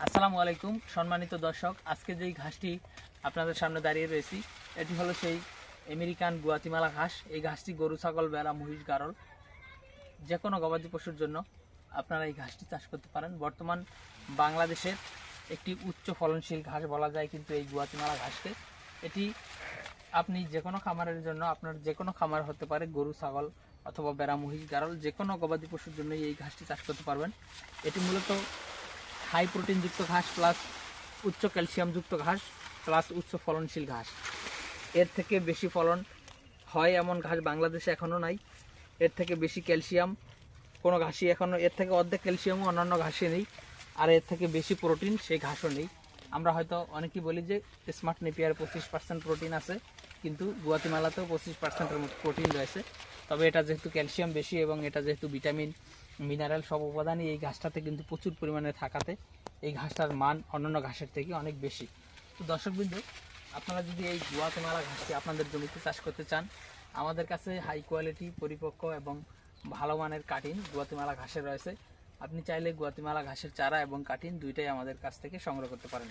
আসসালামু আলাইকুম সম্মানিত দর্শক, আজকে যেই ঘাসটি আপনাদের সামনে দাঁড়িয়ে রয়েছি এটি হলো সেই আমেরিকান গুয়াতিমালা ঘাস। এই ঘাসটি গরু, ছাগল, ভেড়া, মহিষ, গাড়ল যে কোনো গবাদি পশুর জন্য আপনারা এই ঘাসটি চাষ করতে পারেন। বর্তমান বাংলাদেশের একটি উচ্চ ফলনশীল ঘাস বলা যায় কিন্তু এই গুয়াতিমালা ঘাসকে। এটি আপনি যে কোনো খামারের জন্য, আপনার যে কোনো খামার হতে পারে, গরু, ছাগল অথবা ভেড়া, মহিষ, গাড়ল যে কোনো গবাদি পশুর জন্য এই ঘাসটি চাষ করতে পারবেন। এটি মূলত হাই প্রোটিনযুক্ত ঘাস প্লাস উচ্চ ক্যালসিয়ামযুক্ত ঘাস প্লাস উচ্চ ফলনশীল ঘাস। এর থেকে বেশি ফলন হয় এমন ঘাস বাংলাদেশে এখনও নাই। এর থেকে বেশি ক্যালসিয়াম কোনো ঘাসই এখনও, এর থেকে অর্ধেক ক্যালসিয়ামও অন্যান্য ঘাসে নেই, আর এর থেকে বেশি প্রোটিন সেই ঘাসও নেই। আমরা হয়তো অনেকেই বলি যে স্মার্ট নেপিয়ার 25% প্রোটিন আছে, কিন্তু গুয়াতিমালাতেও 25%-এর মতো প্রোটিন রয়েছে। তবে এটা যেহেতু ক্যালসিয়াম বেশি এবং এটা যেহেতু ভিটামিন, মিনারেল সব উপাদানই এই ঘাসটাতে কিন্তু প্রচুর পরিমাণে থাকাতে এই ঘাসটার মান অন্যান্য ঘাসের থেকে অনেক বেশি। তো দর্শকবৃন্দ, আপনারা যদি এই গুয়াতিমালা ঘাসটি আপনাদের জমিতে চাষ করতে চান, আমাদের কাছে হাই কোয়ালিটি, পরিপক্ক এবং ভালো মানের কাটিং গুয়াতিমালা ঘাসের রয়েছে। আপনি চাইলে গুয়াতিমালা ঘাসের চারা এবং কাটিং দুইটাই আমাদের কাছ থেকে সংগ্রহ করতে পারেন।